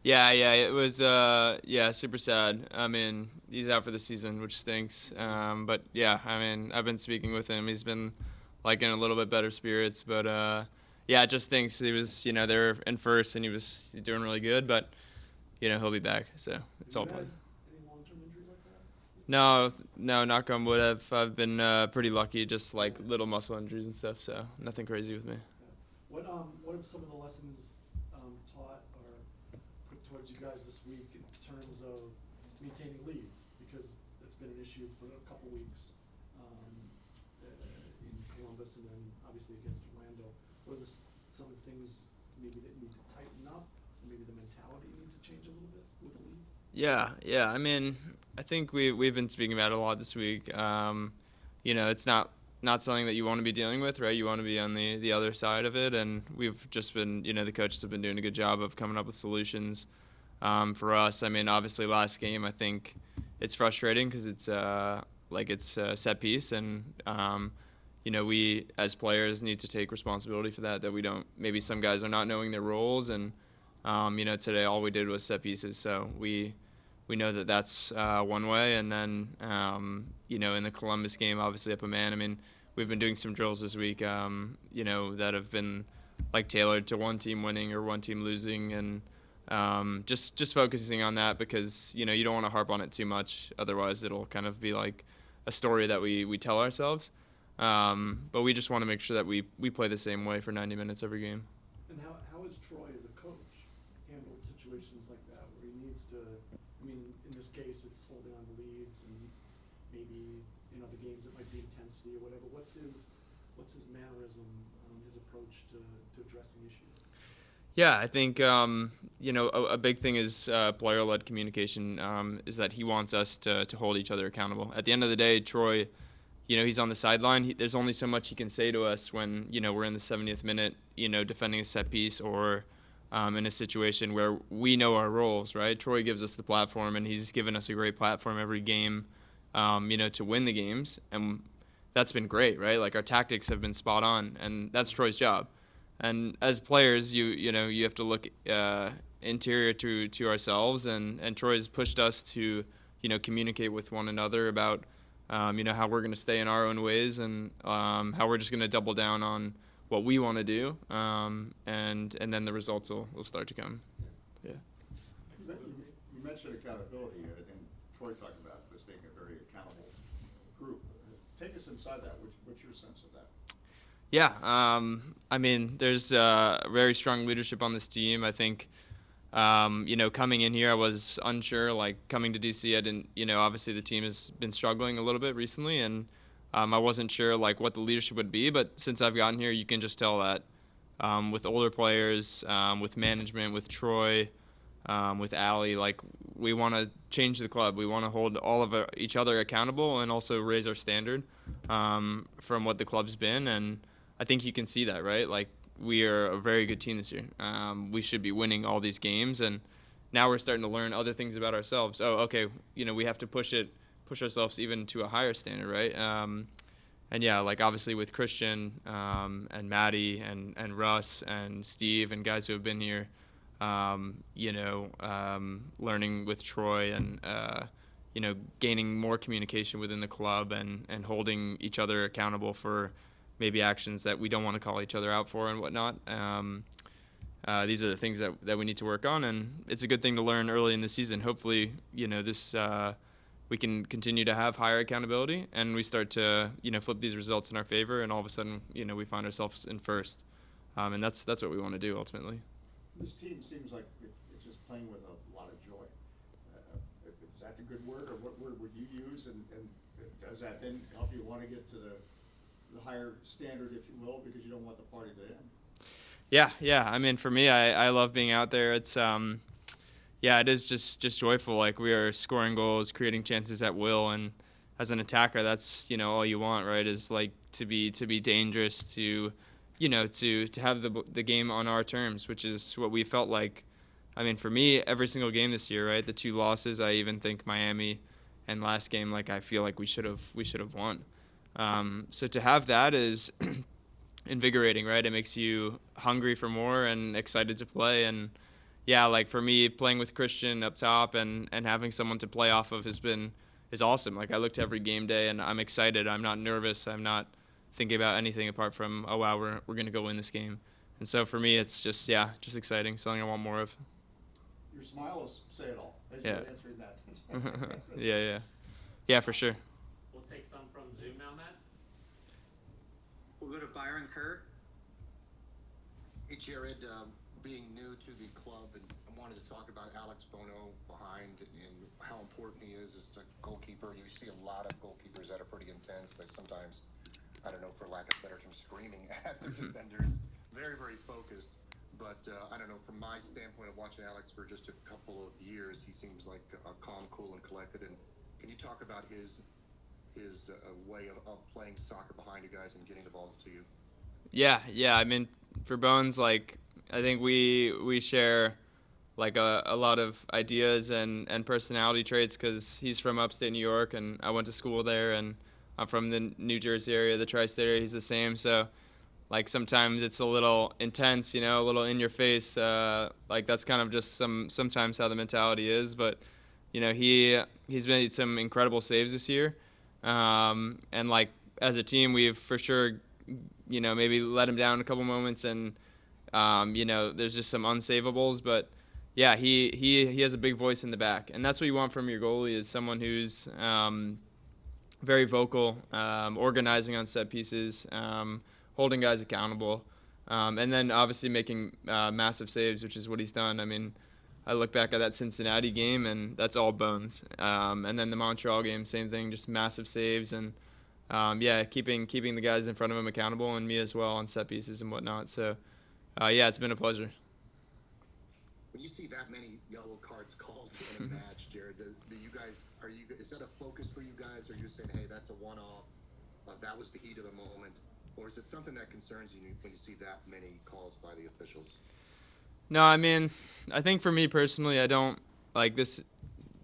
Yeah, it was yeah, super sad. I mean, he's out for the season, which stinks. But yeah, I mean, I've been speaking with him. He's been like in a little bit better spirits, but yeah, it just thinks he was, they were in first and he was doing really good, but he'll be back. So it's Have you all had positive. any long-term injuries like that? No, no, knock on wood. I've been pretty lucky, just like little muscle injuries and stuff. So nothing crazy with me. Yeah. What have some of the lessons taught or put towards you guys this week in terms of maintaining leads? Because it's been an issue for a couple weeks in Columbus and then obviously against Orlando. What are some of the things maybe that need to tighten up? Or maybe the mentality needs to change a little bit with the league? Yeah. I mean, I think we've been speaking about it a lot this week. It's not something that you want to be dealing with, right? You want to be on the other side of it, and we've just been, the coaches have been doing a good job of coming up with solutions for us. I mean, obviously, last game, I think it's frustrating because it's a set piece, and we as players need to take responsibility for that. That we don't. Maybe some guys are not knowing their roles, and today all we did was set pieces, so we know that that's one way. And then, in the Columbus game, obviously up a man. I mean, we've been doing some drills this week, that have been like tailored to one team winning or one team losing, and just focusing on that because you don't want to harp on it too much. Otherwise, it'll kind of be like a story that we tell ourselves. But we just want to make sure that we play the same way for 90 minutes every game. And how has Troy as a coach handled situations like that where he needs to, I mean, in this case it's holding on to leads and maybe in other games it might be intensity or whatever. What's his mannerism, his approach to addressing issues? Yeah, I think a big thing is player-led communication. Is that he wants us to hold each other accountable. At the end of the day, Troy, he's on the sideline. There's only so much he can say to us when we're in the 70th minute, defending a set piece or in a situation where we know our roles. Right? Troy gives us the platform, and he's given us a great platform every game, to win the games, and that's been great. Right? Like our tactics have been spot on, and that's Troy's job. And as players, you have to look interior to ourselves, and Troy's pushed us to communicate with one another about how we're going to stay in our own ways and how we're just going to double down on what we want to do, and then the results will start to come. Yeah. You mentioned accountability, and Troy talked about this being a very accountable group. Take us inside that. What's your sense of that? Yeah, I mean, there's very strong leadership on this team. I think, coming in here, I was unsure. Like coming to DC, I didn't, obviously the team has been struggling a little bit recently, and I wasn't sure like what the leadership would be. But since I've gotten here, you can just tell that with older players, with management, with Troy, with Allie, like we want to change the club. We want to hold all of each other accountable and also raise our standard from what the club's been. And I think you can see that, right? Like we are a very good team this year. We should be winning all these games, and now we're starting to learn other things about ourselves. Oh, okay, we have to push ourselves even to a higher standard, right? And yeah, like obviously with Christian and Maddie and Russ and Steve and guys who have been here, learning with Troy and gaining more communication within the club and holding each other accountable for maybe actions that we don't want to call each other out for and whatnot. These are the things that we need to work on, and it's a good thing to learn early in the season. Hopefully, this we can continue to have higher accountability, and we start to flip these results in our favor, and all of a sudden, we find ourselves in first, and that's what we want to do ultimately. This team seems like it's just playing with a lot of joy. Is that the good word, or what word would you use? And does that then help you want to get to the higher standard, if you will, because you don't want the party to end? Yeah. I mean, for me, I love being out there. It's it is just joyful. Like we are scoring goals, creating chances at will, and as an attacker, that's all you want, right? Is like to be dangerous, to have the game on our terms, which is what we felt like. I mean, for me, every single game this year, right? The 2 losses, I even think Miami and last game, like I feel like we should have won. So to have that is invigorating, right? It makes you hungry for more and excited to play. And yeah, like for me, playing with Christian up top and having someone to play off of is awesome. Like I look to every game day and I'm excited. I'm not nervous. I'm not thinking about anything apart from, oh wow, we're gonna go win this game. And so for me, it's just just exciting. Something I want more of. Your smile is say it all as Yeah. you're answering that. Yeah, for sure. We'll take some from Zoom now, Matt. We'll go to Byron Kerr. Hey, Jared, being new to the club, and I wanted to talk about Alex Bono behind and how important he is as a goalkeeper. You see a lot of goalkeepers that are pretty intense. They sometimes, I don't know, for lack of better term, screaming at their defenders. Very, very focused. But I don't know, from my standpoint of watching Alex for just a couple of years, he seems like calm, cool, and collected. And can you talk about his way of playing soccer behind you guys and getting the ball to you? Yeah. I mean, for Bones, like I think we share like a lot of ideas and personality traits because he's from upstate New York and I went to school there, and I'm from the New Jersey area, the tri-state area. He's the same, so like sometimes it's a little intense, a little in your face. Like that's kind of just sometimes how the mentality is, but he's made some incredible saves this year, and like as a team we've for sure maybe let him down a couple moments, and there's just some unsavables, but yeah, he has a big voice in the back, and that's what you want from your goalie, is someone who's very vocal, organizing on set pieces, holding guys accountable, and then obviously making massive saves, which is what he's done. I mean, I look back at that Cincinnati game, and that's all Bones. And then the Montreal game, same thing, just massive saves, and keeping the guys in front of him accountable, and me as well on set pieces and whatnot. So, it's been a pleasure. When you see that many yellow cards called in a match, Jared, is that a focus for you guys, or are you saying, hey, that's a one-off, that was the heat of the moment, or is it something that concerns you when you see that many calls by the officials? No, I mean, I think for me personally, I don't like this.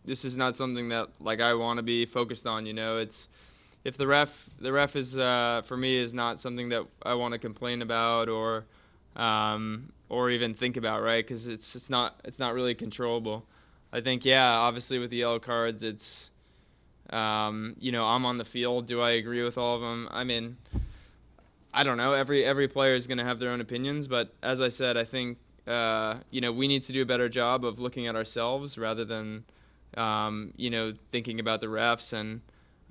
This is not something that like I want to be focused on. It's if the ref is for me is not something that I want to complain about or even think about, right? Because it's not really controllable. I think obviously with the yellow cards, it's I'm on the field. Do I agree with all of them? I mean, I don't know. Every player is going to have their own opinions, but as I said, I think we need to do a better job of looking at ourselves rather than thinking about the refs. And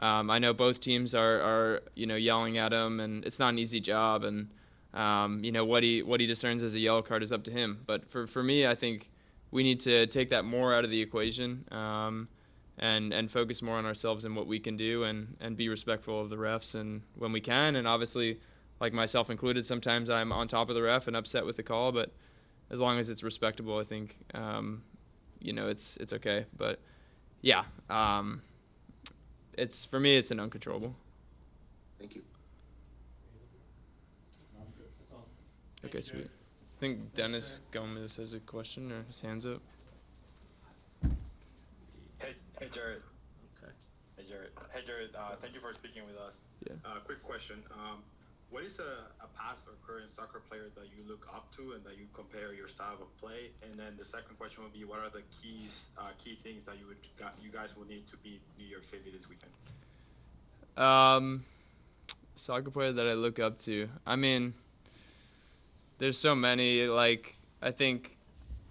I know both teams are yelling at him, and it's not an easy job. And what he discerns as a yellow card is up to him. But for me, I think we need to take that more out of the equation, and focus more on ourselves and what we can do, and be respectful of the refs and when we can. And obviously, like myself included, sometimes I'm on top of the ref and upset with the call, but as long as it's respectable, I think it's okay. But it's for me, it's an uncontrollable. Thank you. That's all. Okay, sweet. I think Dennis Gomez has a question, or his hand's up. Hey Jared. Okay. Hey Jared. Thank you for speaking with us. Yeah. Quick question. What is a past or current soccer player that you look up to and that you compare your style of play? And then the second question would be, what are the key things that you guys will need to beat New York City this weekend? Soccer player that I look up to. I mean, there's so many. Like I think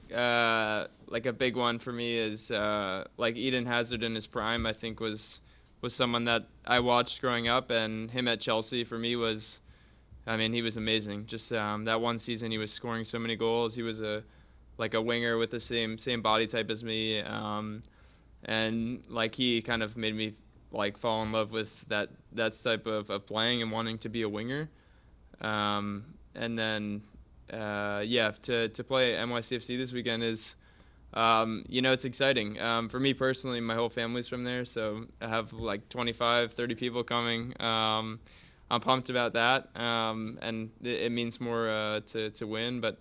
like a big one for me is like Eden Hazard in his prime. I think was someone that I watched growing up, and him at Chelsea for me was, I mean, he was amazing. Just that one season, he was scoring so many goals. He was a winger with the same body type as me, and like he kind of made me like fall in love with that type of playing and wanting to be a winger. And then to play NYCFC this weekend is, it's exciting. For me personally, my whole family's from there, so I have like 25, 30 people coming. I'm pumped about that, and it means more to win. But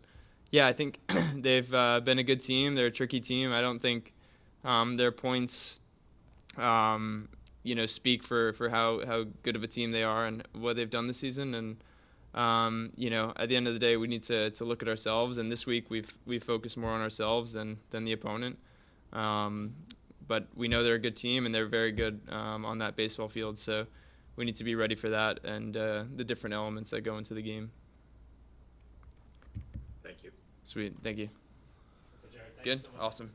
I think they've been a good team. They're a tricky team. I don't think their points, speak for how good of a team they are and what they've done this season. And you know, at the end of the day, we need to look at ourselves. And this week we've focused more on ourselves than the opponent. But we know they're a good team and they're very good on that baseball field. So we need to be ready for that and the different elements that go into the game. Thank you. Sweet. Thank you. So Jared, thank Good. you so much. Awesome.